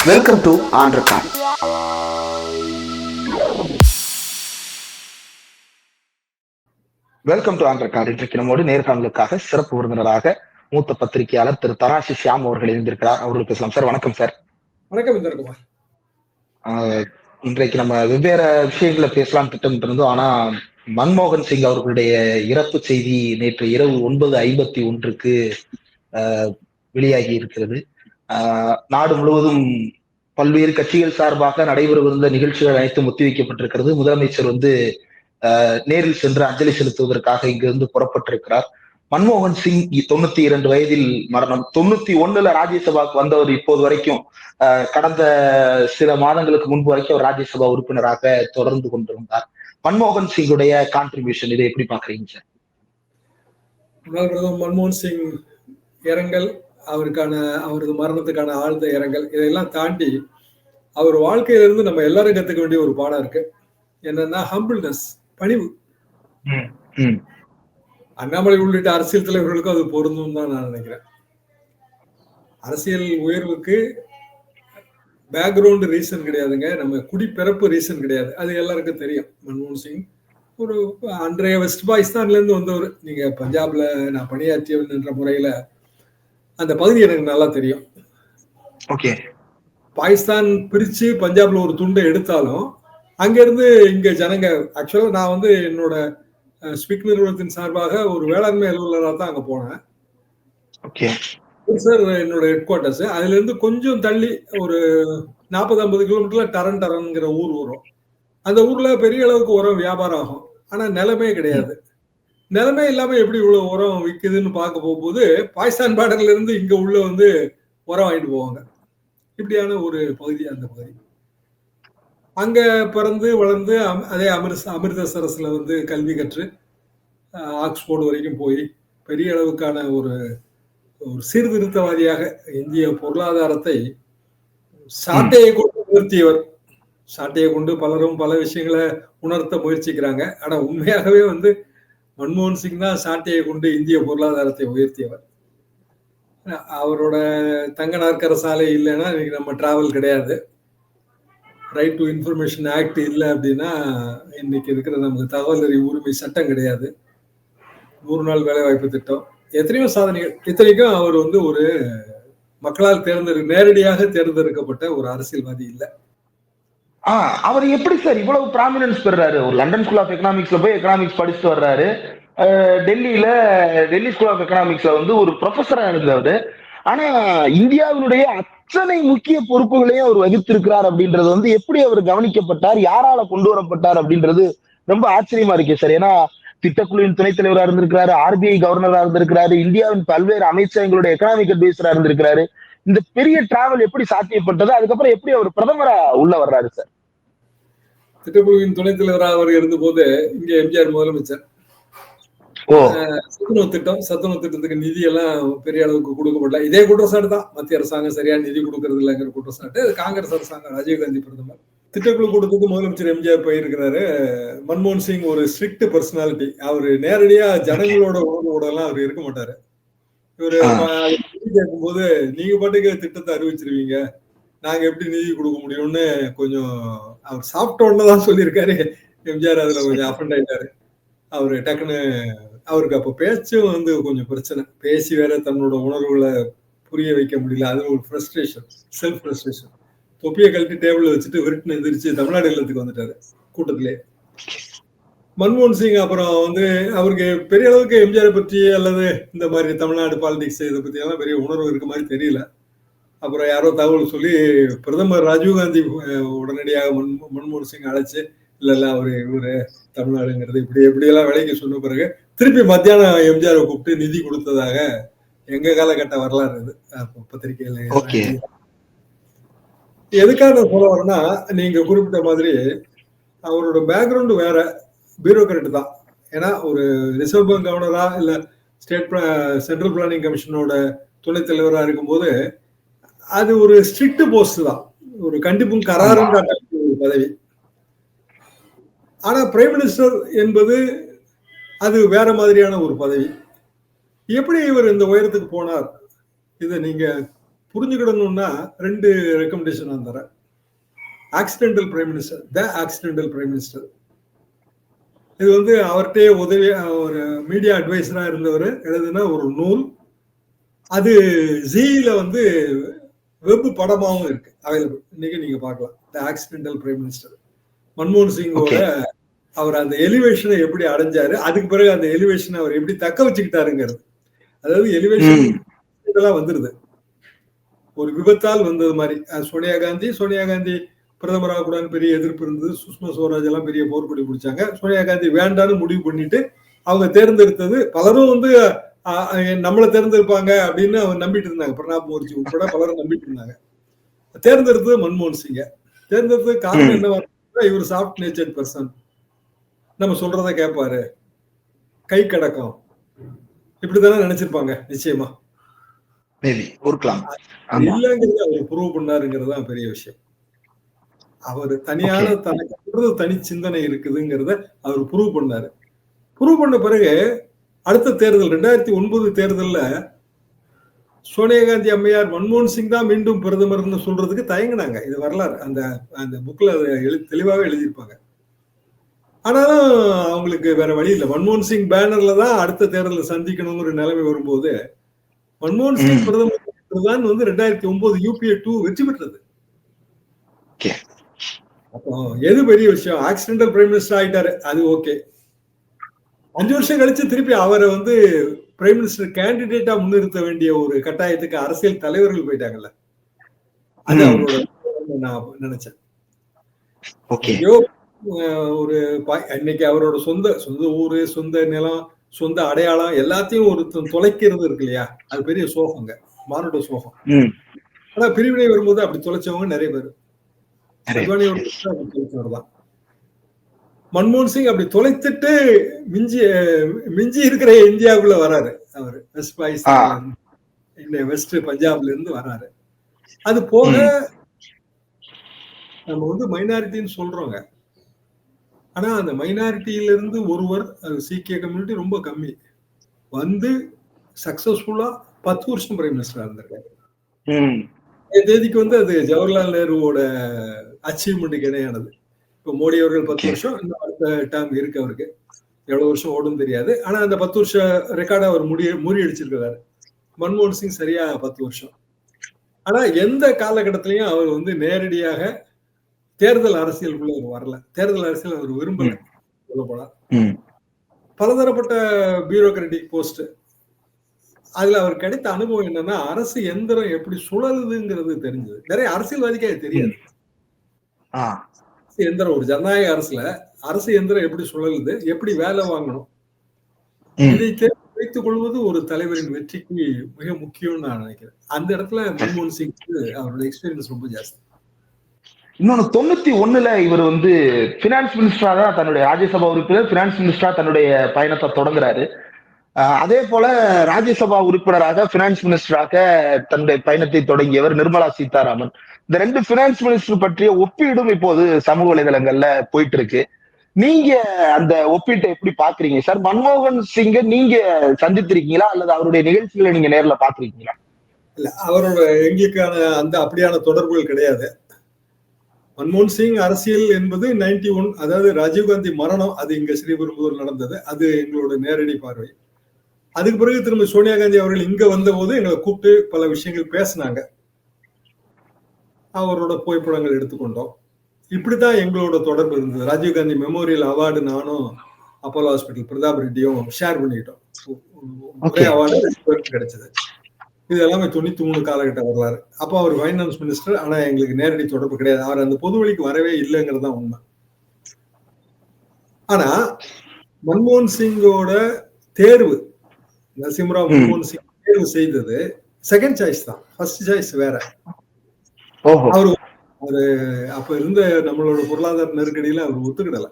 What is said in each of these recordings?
Welcome to ஆண்ட்ரகான். Welcome to ஆண்ட்ரகான். இன்றைக்கு நம்மோடு நேர்காணலுக்காக சிறப்பு விருந்தினராக மூத்த பத்திரிகையாளர் திரு தராசி ஷியாம் அவர்கள் இணைந்திருக்கிறார். அவர்கள் பேசலாம். சார் வணக்கம். சார் வணக்கம் இந்திரகுமார். இன்றைக்கு நம்ம வெவ்வேறு விஷயங்களை பேசலாம் திட்டமிட்டிருந்தோம். ஆனா மன்மோகன் சிங் அவர்களுடைய இறப்பு செய்தி நேற்று இரவு 9:51 வெளியாகி இருக்கிறது. நாடு முழுவதும் பல்வேறு கட்சிகள் சார்பாக நடைபெறவிருந்த நிகழ்ச்சிகள் அனைத்தும் ஒத்திவைக்கப்பட்டிருக்கிறது. முதலமைச்சர் நேரில் சென்று அஞ்சலி செலுத்துவதற்காக இங்கிருந்து புறப்பட்டிருக்கிறார். மன்மோகன் சிங் 92 வயதில் மரணம். 91 ராஜ்யசபாவுக்கு வந்தவர். இப்போது வரைக்கும் கடந்த சில மாதங்களுக்கு முன்பு வரைக்கும் அவர் ராஜ்யசபா உறுப்பினராக தொடர்ந்து கொண்டிருந்தார். மன்மோகன் சிங்குடைய கான்ட்ரிபியூஷன் இதை எப்படி பாக்குறீங்க சார்? மன்மோகன் சிங் இரங்கல், அவரது மரணத்துக்கான ஆழ்ந்த இரங்கல், இதெல்லாம் தாண்டி அவர் வாழ்க்கையிலிருந்து நம்ம எல்லாரும் கத்துக்க வேண்டிய ஒரு பாடம் இருக்கு. என்னன்னா ஹம்பிள்னஸ், பணிவு. அண்ணாமலை உள்ளிட்ட அரசியல் தலைவர்களுக்கும் அது பொருந்தும் தான் நான் நினைக்கிறேன். அரசியல் உயர்வுக்கு பேக்ரவுண்ட் ரீசன் கிடையாதுங்க, நம்ம குடிப்பிறப்பு ரீசன் கிடையாது. அது எல்லாருக்கும் தெரியும். மன்மோகன் சிங் ஒரு அன்றைய வெஸ்ட் பாகிஸ்தான்ல இருந்து வந்தவர். நீங்க பஞ்சாப்ல நான் பணியாற்றியவன் என்ற முறையில அந்த பகுதி எனக்கு நல்லா தெரியும். ஓகே. பாகிஸ்தான் பிரிச்சு பஞ்சாப்ல ஒரு துண்டை எடுத்தாலும் அங்க இருந்து இங்க ஜனங்க, ஆக்சுவலா நான் என்னோட ஸ்பிக் நிறுவனத்தின் சார்பாக ஒரு வேளாண்மை அலுவலராக தான் அங்க போனேன். ஓகே சார், என்னோட ஹெட் குவார்டர்ஸ் அதுல இருந்து கொஞ்சம் தள்ளி ஒரு 40-50 கிலோமீட்டர்ல டரன்ங்கிற ஊர் வரும். அந்த ஊர்ல பெரிய அளவுக்கு உரம் வியாபாரம் ஆகும். ஆனா நிலமே கிடையாது. நிலமே இல்லாம எப்படி இவ்வளவு உரம் விற்குதுன்னு பார்க்க போகும்போது பாகிஸ்தான் பார்டர்ல இருந்து இங்க உள்ள உரம் வாங்கிட்டு போவாங்க. இப்படியான ஒரு பகுதி அந்த பகுதி. அங்க பிறந்து வளர்ந்து அதே அமிர்தசரஸ்ல கல்வி கற்று ஆக்ஸ்போர்டு வரைக்கும் போய் பெரிய அளவுக்கான ஒரு சீர்திருத்தவாதியாக இந்திய பொருளாதாரத்தை சாட்டையை கொண்டு உயர்த்தியவர். சாட்டையை கொண்டு பலரும் பல விஷயங்களை உணர்த்த முயற்சிக்கிறாங்க. ஆனா உண்மையாகவே மன்மோகன் சிங் தான் சாட்டையை கொண்டு இந்திய பொருளாதாரத்தை உயர்த்தியவர். அவரோட தங்க நாற்கர சாலை இல்லைன்னா இன்னைக்கு நம்ம டிராவல் கிடையாது. ரைட் டு இன்ஃபர்மேஷன் ஆக்ட் இல்லை அப்படின்னா இன்னைக்கு இருக்கிற நமக்கு தகவல் அறிவு உரிமை சட்டம் கிடையாது. 100 நாள் வேலை வாய்ப்பு திட்டம், எத்தனையோ சாதனைகள். இத்தனைக்கும் அவர் ஒரு மக்களால் நேரடியாக தேர்ந்தெடுக்கப்பட்ட ஒரு அரசியல்வாதி இல்லை. அவர் எப்படி சார் இவ்வளவு ப்ராமினன்ஸ் பெறாரு? ஒரு லண்டன் ஸ்கூல் ஆஃப் எக்கனாமிக்ஸ்ல போய் எக்கனாமிக்ஸ் படிச்சுட்டு வர்றாரு. டெல்லி ஸ்கூல் ஆஃப் எக்கனாமிக்ஸ்ல ஒரு ப்ரொஃபஸரா இருந்தவர். ஆனா இந்தியாவினுடைய அத்தனை முக்கிய பொறுப்புகளையும் அவர் வகித்திருக்கிறார் அப்படின்றது எப்படி அவர் கவனிக்கப்பட்டார், யாரால கொண்டு வரப்பட்டார் அப்படின்றது ரொம்ப ஆச்சரியமா இருக்கு சார். ஏன்னா திட்டக்குழுவின் துணைத் தலைவராக இருந்திருக்கிறாரு, ஆர்பிஐ கவர்னரா இருந்திருக்கிறாரு, இந்தியாவின் பல்வேறு அமைச்சகங்களுடைய எக்கனாமிக் அட்வைசரா இருந்திருக்கிறாரு. இந்த பெரிய டிராவல் எப்படி சாத்தியப்பட்டது? அதுக்கப்புறம் எப்படி அவர் பிரதமரா உள்ள வர்றாரு சார்? திட்டக்குழுவின் துணைத் தலைவராக அவர் இருந்த போது இங்க எம்ஜிஆர் முதலமைச்சர். சத்துணவு திட்டத்துக்கு நிதி எல்லாம் பெரிய அளவுக்கு கொடுக்கப்படல. இதே குற்றச்சாட்டு தான், மத்திய அரசாங்கம் சரியா நிதி கொடுக்கறது இல்லைங்கிற குற்றச்சாட்டு. காங்கிரஸ் அரசாங்கம், ராஜீவ்காந்தி பிரதமர். திட்டக்குழு கொடுத்தது முதலமைச்சர் எம்ஜிஆர் போயிருக்கிறாரு. மன்மோகன் சிங் ஒரு ஸ்ட்ரிக்ட் பர்சனாலிட்டி. அவரு நேரடியா ஜனங்களோட உறவோட எல்லாம் அவர் இருக்க மாட்டாரு. இவரு கேட்கும்போது நீங்க பாட்டுக்கு திட்டத்தை அறிவிச்சிருவீங்க, நாங்க எப்படி நிதி கொடுக்க முடியும்னு கொஞ்சம் அவர் சாப்பிட்டோன்னு தான் சொல்லியிருக்காரு. எம்ஜிஆர் அதுல கொஞ்சம் அஃபண்ட் ஆயிட்டாரு. அவரு டக்குன்னு அவருக்கு அப்ப பேச்சும் கொஞ்சம் பிரச்சனை. பேசி வேற தன்னோட உணர்வுகளை புரிய வைக்க முடியல. அது ஒரு ஃப்ரஸ்ட்ரேஷன், செல்ஃப் ஃப்ரஸ்ட்ரேஷன். தொப்பியை கழட்டி டேபிள் வச்சுட்டு விருட்டுன்னு எந்திரிச்சு தமிழ்நாடு இல்லத்துக்கு வந்துட்டாரு கூட்டத்திலே. மன்மோகன் சிங் அப்புறம் அவருக்கு பெரிய அளவுக்கு எம்ஜிஆரை பற்றி அல்லது இந்த மாதிரி தமிழ்நாடு பாலிடிக்ஸ் இதை பத்தி எல்லாம் பெரிய உணர்வு இருக்க மாதிரி தெரியல. அப்புறம் யாரோ தகவல் சொல்லி பிரதமர் ராஜீவ்காந்தி உடனடியாக மன்மோகன் சிங் அழைச்சு இல்ல இவரு தமிழ்நாடுங்கிறது இப்படியெல்லாம் விலைக்கு சொன்ன பிறகு திருப்பி மத்தியானம் எம்ஜிஆரை கூப்பிட்டு நிதி கொடுத்ததாக எங்க காலகட்ட வரலாறு இது பத்திரிகையில. எதுக்காக சொல்ல வரேன்னா, நீங்க குறிப்பிட்ட மாதிரி அவரோட பேக்ரவுண்ட் வேற, பியூரோக்ராட் தான். ஏன்னா ஒரு ரிசர்வ் பேங்க் கவர்னரா இல்ல சென்ட்ரல் பிளானிங் கமிஷனோட துணைத் தலைவரா இருக்கும்போது அது ஒரு ஸ்ட்ரிக்ட் போஸ்ட் தான், ஒரு கண்டிப்பும் கராரும் காட்டக்கூடிய ஒரு பதவி. ஆனா பிரைம் மினிஸ்டர் என்பது அது வேற மாதிரியான ஒரு பதவி. எப்படி இவர் இந்த உயரத்துக்கு போனார், இதை நீங்க புரிஞ்சுக்கிடணும்னா 2 ரெக்கமெண்டேஷன் நான் தரேன். ஆக்சிடென்டல் பிரைம் மினிஸ்டர், த ஆக்சிடென்டல் பிரைம் மினிஸ்டர். இது வந்து அவர்கிட்டயே உதவி ஒரு மீடியா அட்வைசரா இருந்தவர் எழுதுன ஒரு நூல். அது ஜீல வந்து வெப் படமாவும் இருக்கு அவைலபிள். இன்னைக்கு நீங்க பார்க்கலாம். த ஆக்சிடென்டல் பிரைம் மினிஸ்டர். மன்மோகன் சிங்கோட அவர் அந்த எலிவேஷனை எப்படி அடைஞ்சாரு, அதுக்கு பிறகு அந்த எலிவேஷனை அவர் எப்படி தக்க வச்சுக்கிட்டாருங்கிறது. அதாவது எலிவேஷன் இதெல்லாம் வந்துருது ஒரு விபத்தால் வந்தது மாதிரி. சோனியா காந்தி பிரதமராக கூட பெரிய எதிர்ப்பு இருந்தது. சுஷ்மா ஸ்வராஜ் எல்லாம் பெரிய போர்க்கொடி பிடிச்சாங்க. சோனியா காந்தி வேண்டான்னு முடிவு பண்ணிட்டு அவங்க தேர்ந்தெடுத்தது, பலரும் வந்து நம்மளை தேர்ந்தெடுப்பாங்க அப்படின்னு அவங்க நம்பிட்டு இருந்தாங்க. பிரணாப் முகர்ஜி உட்பட பலரும் நம்பிட்டு இருந்தாங்க. தேர்ந்தெடுத்தது மன்மோகன் சிங்க. தேர்ந்தெடுத்தது காரணம் என்னவா, இவர் சாஃப்ட் நேச்சர்ட் பர்சன், நம்ம சொல்றத கேட்பாரு, கை கடக்கம், இப்படித்தானே நினைச்சிருப்பாங்க. நிச்சயமா இல்லங்கிறது அவர் ப்ரூவ் பண்ணாருங்கிறது தான் பெரிய விஷயம். அவர் தனியான தனக்கு தனி சிந்தனை இருக்குதுங்கிறத அவர் ப்ரூவ் பண்ணாரு. ப்ரூவ் பண்ண பிறகு அடுத்த தேர்தல் 2009 தேர்தல்ல சோனியா காந்தி அம்மையார் மன்மோகன் சிங் தான் மீண்டும் பிரதமர்னு சொல்றதுக்கு தயங்கினாங்க. இது வரலாறு, அந்த அந்த புக்ல தெளிவாகவே எழுதியிருப்பாங்க. ஆனாலும் அவங்களுக்கு வேற வழி இல்லை. மன்மோகன் சிங் பேனர்ல தான் அடுத்த தேர்தலில் சந்திக்கணுங்கிற நிலைமை வரும்போது மன்மோகன் சிங் பிரதமர் தான் வந்து 2009 UPA 2 வெற்றி பெற்றது. அப்போ எது பெரிய விஷயம், ஆக்சிடென்டல் பிரைம் மினிஸ்டர் ஆயிட்டாரு, அது ஓகே. 5 வருஷம் கழிச்சு திருப்பி அவரை வந்து பிரைம் மினிஸ்டர் கேண்டிடேட்டா முன்னிறுத்த வேண்டிய ஒரு கட்டாயத்துக்கு அரசியல் தலைவர்கள் போயிட்டாங்கல்ல, அது அவரோட நான் நினைச்சேன். ஒரு இன்னைக்கு அவரோட சொந்த ஊரு, சொந்த நிலம், சொந்த அடையாளம் எல்லாத்தையும் ஒரு தொலைக்கிறது இருக்கு இல்லையா, அது பெரிய சோகங்க, மானுட சோகம். ஆனா பிரிவினை வரும்போது அப்படி தொலைச்சவங்க நிறைய பேர். மன்மோகன் சிங் அப்படி தொலைத்துட்டு மிஞ்சி இருக்கிற இந்தியாவுக்குள்ள வராரு. அவர் வெஸ்ட் பாகிஸ்தான், வெஸ்ட் பஞ்சாப்ல இருந்து வராரு. அது போக நம்ம வந்து மைனாரிட்டின்னு சொல்றோங்க, ஆனா அந்த மைனாரிட்டியில இருந்து ஒருவர், சீக்கிய கம்யூனிட்டி ரொம்ப கம்மி, வந்து சக்சஸ்ஃபுல்லா 10 வருஷம் பிரைம் மினிஸ்டரா இருந்திருக்காரு. தேதிக்கு வந்து அது ஜவஹர்லால் நேருவோட அச்சீவ்மெண்ட்டுக்கு இணையானது. இப்போ மோடி அவர்கள் 10 வருஷம், இன்னும் அடுத்த டேர்ம் இருக்கு அவருக்கு. எவ்வளவு வருஷம் ஓடும் தெரியாது. ஆனா அந்த 10 வருஷம் ரெக்கார்டை அவர் முறியடிச்சிருக்கிறாரு. மன்மோகன் சிங் சரியா 10 வருஷம். ஆனா எந்த காலகட்டத்திலையும் அவர் வந்து நேரடியாக தேர்தல் அரசியலுக்குள்ள அவர் வரல. தேர்தல் அரசியல் அவர் விரும்பல. சொல்ல போனா பலதரப்பட்ட பியூரோக்ராட்டிக் போஸ்ட், அதுல அவர் கிடைத்த அனுபவம் என்னன்னா, அரசு எந்திரம் எப்படி சுழலுதுங்கிறது தெரிஞ்சது. நிறைய அரசியல்வாதிக்கு அது தெரியாது. எந்திரம், ஒரு ஜனநாயக அரசுல அரசு எந்திரம் எப்படி சுழலுது, எப்படி வேலை வாங்கணும், இதை வைத்துக் கொள்வது ஒரு தலைவரின் வெற்றிக்கு மிக முக்கியம்னு நான் நினைக்கிறேன். அந்த இடத்துல மன்மோகன் சிங் அவரோட எக்ஸ்பீரியன்ஸ் ரொம்ப ஜாஸ்தி. இன்னொன்னு 91ல இவர் வந்து பினான்ஸ் மினிஸ்டரா தான் தன்னுடைய ராஜ்யசபா உறுப்பினர், பினான்ஸ் மினிஸ்டரா தன்னுடைய பயணத்தை தொடங்குறாரு. அதே போல ராஜ்யசபா உறுப்பினராக பினான்ஸ் மினிஸ்டராக தன்னுடைய பயணத்தை தொடங்கியவர் நிர்மலா சீதாராமன். இந்த 2 பினான்ஸ் மினிஸ்டர் பற்றிய ஒப்பீடும் இப்போது சமூக வலைதளங்கள்ல போயிட்டு இருக்கு. நீங்க அந்த ஒப்பீட்டை எப்படி பாக்குறீங்க சார்? மன்மோகன் சிங்க நீங்க சந்தித்திருக்கீங்களா அல்லது அவருடைய நிகழ்ச்சிகளை நீங்க நேர்ல பாத்திருக்கீங்களா? இல்ல, அவரோட எங்களுக்கான அந்த அப்படியான தொடர்புகள் கிடையாது. மன்மோகன் சிங் அரசியல் என்பது 91, அதாவது ராஜீவ்காந்தி மரணம், அது இங்க ஸ்ரீபெரும்புதூர் நடந்தது, அது எங்களோட நேரடி பார்வை. அதுக்கு பிறகு திரும்ப சோனியா காந்தி அவர்கள் இங்க வந்த போது எங்களை கூப்பிட்டு பல விஷயங்கள் பேசினாங்க. அவரோட புகைப்படங்கள் எடுத்துக்கொண்டோம். இப்படித்தான் எங்களோட தொடர்பு இருந்தது. ராஜீவ்காந்தி மெமோரியல் அவார்டு நானும் அப்போலோ ஹாஸ்பிட்டல் பிரதாப் ரெட்டியும் ஷேர் பண்ணிக்கிட்டோம். ஒரே அவார்டு கிடைச்சது. இது எல்லாமே 93 காலகட்ட வரலாறு. அப்போ அவர் ஃபைனான்ஸ் மினிஸ்டர், ஆனா எங்களுக்கு நேரடி தொடர்பு கிடையாது. அவர் அந்த பொது வழிக்கு வரவே இல்லைங்கிறது தான் உண்மை. ஆனா மன்மோகன் சிங்கோட தேர்வு, நரசிம்மராவ் மன்மோகன் சிங் தேர்வு செய்தது செகண்ட் சாய்ஸ் தான், ஃபர்ஸ்ட் சாய்ஸ் வேற. அவரு அப்ப இருந்த நம்மளோட பொருளாதார நெருக்கடியில அவர் ஒத்துக்கிடல.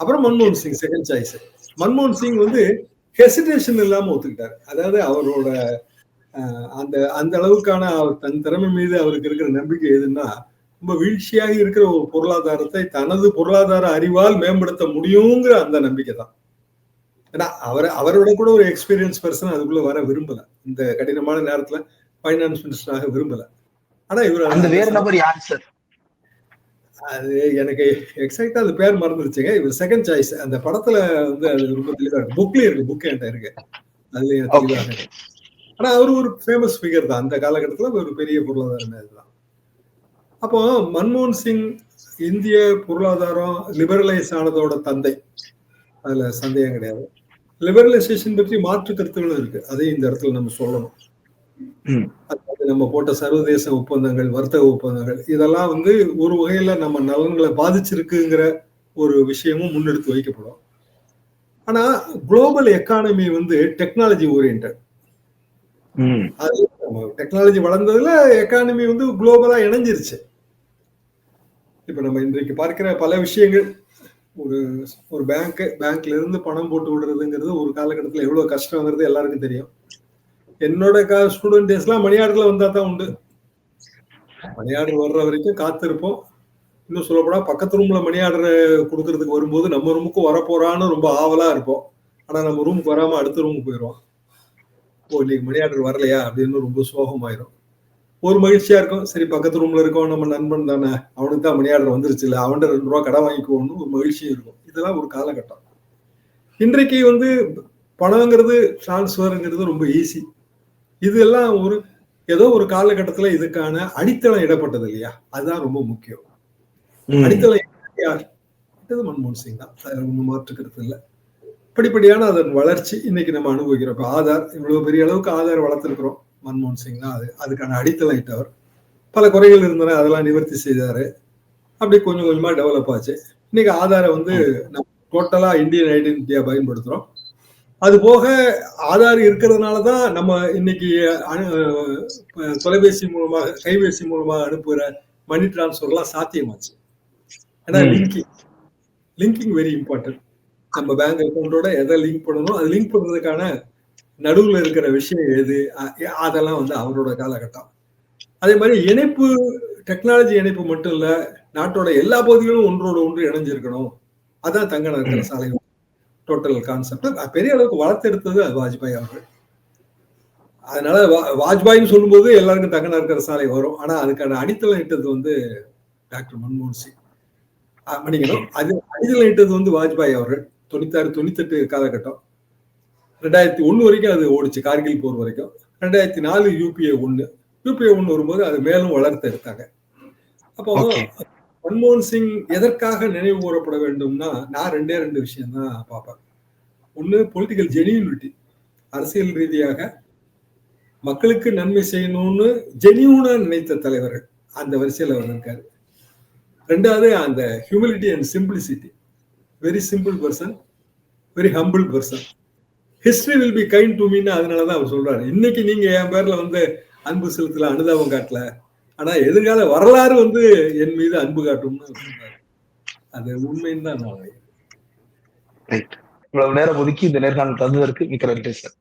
அப்புறம் மன்மோகன் சிங் செகண்ட் சாய்ஸ். மன்மோகன் சிங் வந்து ஹெசிடேஷன் இல்லாம ஒத்துக்கிட்டாரு. அதாவது அவரோட அந்த அந்த அளவுக்கான தன் திறமை மீது அவருக்கு இருக்கிற நம்பிக்கை எதுன்னா, ரொம்ப வீழ்ச்சியாக இருக்கிற ஒரு பொருளாதாரத்தை தனது பொருளாதார அறிவால் மேம்படுத்த முடியுங்கிற அந்த நம்பிக்கை தான். ஏன்னா அவரோட கூட ஒரு எக்ஸ்பீரியன்ஸ் பர்சன் அதுக்குள்ள வர விரும்பல. இந்த கடினமான நேரத்துல ஃபைனான்ஸ் மினிஸ்டராக விரும்பல. ஆனா இவர் அந்த வேற நபர் யார் சார்? அது எனக்கு எக்ஸாக்டா அந்த பேர் மறந்துருச்சுங்க. இவர் செகண்ட் சாய்ஸ். அந்த படத்துல வந்து அது ரொம்ப தெளிவா இருக்கு. புக்லயும் இருக்கு. புக் என்கிட்ட இருக்கு. அதுலயும் தெளிவாக இருக்கு. ஆனா அவரு ஒரு ஃபேமஸ் ஃபிகர் தான். அந்த காலகட்டத்துல ஒரு பெரிய பொருளாதார மேதை தான். அப்போ மன்மோகன் சிங் இந்திய பொருளாதாரம் லிபரலைஸ் ஆனதோட தந்தை. அதுல சந்தேகம் கிடையாது. லிபரலைசேஷன் பற்றி மாற்று கருத்துகளும் இருக்கு. அதையும் இந்த இடத்துல நம்ம சொல்லணும். நம்ம போட்ட சர்வதேச ஒப்பந்தங்கள், வர்த்தக ஒப்பந்தங்கள் இதெல்லாம் வந்து ஒரு வகையில நம்ம நலன்களை பாதிச்சிருக்குங்கிற ஒரு விஷயமும் முன்னெடுத்து வைக்கப்படும். ஆனா குளோபல் எக்கானமி வந்து டெக்னாலஜி ஓரியன்டட். அது டெக்னாலஜி வளர்ந்ததுல எக்கானமி வந்து குளோபலா இணைஞ்சிருச்சு. இப்ப நம்ம இன்றைக்கு பார்க்கிற பல விஷயங்கள், ஒரு பேங்க்ல இருந்து பணம் போட்டு விடுறதுங்கிறது ஒரு காலகட்டத்தில் எவ்வளவு கஷ்டங்கிறது எல்லாருக்கும் தெரியும். என்னோட ஸ்டூடெண்ட் டேஸ்லாம் மணி ஆர்டர்ல வந்தா தான் உண்டு. மணி ஆர்டர் வர்ற வரைக்கும் காத்திருப்போம். இன்னும் சொல்லப்போனா பக்கத்து ரூம்ல மணி ஆர்டர் கொடுக்கறதுக்கு வரும்போது நம்ம ரூமுக்கு வரப்போறான்னு ரொம்ப ஆவலா இருப்போம். ஆனா நம்ம ரூமுக்கு வராம அடுத்த ரூமுக்கு போயிடுவோம். இன்னைக்கு மணி ஆர்டர் வரலையா அப்படின்னு ரொம்ப சோகமாயிரும். ஒரு மகிழ்ச்சியா இருக்கும். சரி பக்கத்து ரூம்ல இருக்கோம், நம்ம நண்பன் தானே, அவனுக்கு தான் மணி ஆர்டர் வந்துருச்சு இல்ல, அவன்கிட்ட 2 ரூபா கடன் வாங்கிக்குவோம்னு ஒரு மகிழ்ச்சியும் இருக்கும். இதெல்லாம் ஒரு காலகட்டம். இன்றைக்கு வந்து பணங்கிறது டிரான்ஸ்ஃபருங்கிறது ரொம்ப ஈஸி. இதெல்லாம் ஏதோ ஒரு காலகட்டத்துல இதுக்கான அடித்தளம் இடப்பட்டது இல்லையா, அதுதான் ரொம்ப முக்கியம். அடித்தளம் யார்? மன்மோகன் சிங் தான். மாற்றுக்கிறது இல்லை. படிப்படியான அதன் வளர்ச்சி இன்னைக்கு நம்ம அனுபவிக்கிறோம். இப்ப ஆதார் இவ்வளவு பெரிய அளவுக்கு ஆதார் வளர்த்திருக்கிறோம். மன்மோகன் சிங் தான் அதுக்கான அடித்தளம் இட்டவர். பல குறைகள் இருந்தன, அதெல்லாம் நிவர்த்தி செய்தாரு. அப்படி கொஞ்சம் கொஞ்சமா டெவலப் ஆச்சு. இன்னைக்கு ஆதாரை வந்து நம்ம டோட்டலா இந்தியன் ஐடென்டிட்டியா பயன்படுத்துறோம். அது போக ஆதார் இருக்கிறதுனாலதான் நம்ம இன்னைக்கு தொலைபேசி மூலமாக, கைபேசி மூலமாக அனுப்புகிற மணி டிரான்ஸ்பர் எல்லாம் சாத்தியமாச்சு. ஏன்னா லிங்கிங் வெரி இம்பார்ட்டன்ட். நம்ம பேங்க் அக்கௌண்டோட எதை லிங்க் பண்ணணும், அது லிங்க் பண்றதுக்கான நடுவுல இருக்கிற விஷயம் எது, அதெல்லாம் வந்து அவரோட காலகட்டம். அதே மாதிரி இணைப்பு, டெக்னாலஜி இணைப்பு மட்டும் இல்ல, நாட்டோட எல்லா பகுதிகளும் ஒன்றோட ஒன்று இணைஞ்சிருக்கணும். அதான் தங்க நகர சாலை டோட்டல் கான்செப்ட். பெரிய அளவுக்கு வளர்த்தெடுத்தது வாஜ்பாய் அவர்கள். அதனால வாஜ்பாய்னு சொல்லும்போது எல்லாருக்கும் தங்க நகர சாலை வரும். ஆனா அதுக்கான அடித்தளம் இட்டது வந்து டாக்டர் மன்மோகன் சிங். மன்னிக்கணும், அது அடித்தளம் இட்டது வந்து வாஜ்பாய் அவர்கள். 96, 98 காலகட்டம். 2001 வரைக்கும் அது ஓடிச்சு, கார்கில் போர் வரைக்கும். 2004 UPA 1 வரும்போது அது மேலும் வளர்த்து எடுத்தாங்க. அப்போ மன்மோகன் சிங் எதற்காக நினைவு கூறப்பட வேண்டும்னா, நான் 2 விஷயம் தான் பார்ப்பேன். ஒண்ணு பொலிட்டிக்கல் ஜெனியூனிட்டி, அரசியல் ரீதியாக மக்களுக்கு நன்மை செய்யணும்னு ஜெனியூனா நினைத்த தலைவர்கள் அந்த வரிசையில் அவர் இருக்காரு. 2வது அந்த humility and simplicity. Very simple person, very humble person. History will be kind to மீன்னு அதனாலதான் அவர் சொல்றாரு. இன்னைக்கு நீங்க என் பேர்ல வந்து அன்பு செலுத்தல, அனுதாபம் காட்டல, ஆனா எதிர்கால வரலாறு வந்து என் மீது அன்பு காட்டும்னு சொல்றாரு. அது உண்மைன்னு தான் நான். இவ்வளவு நேரம் ஒதுக்கி இந்த நேர்காணல் தந்ததற்கு மிக்க நன்றி சார்.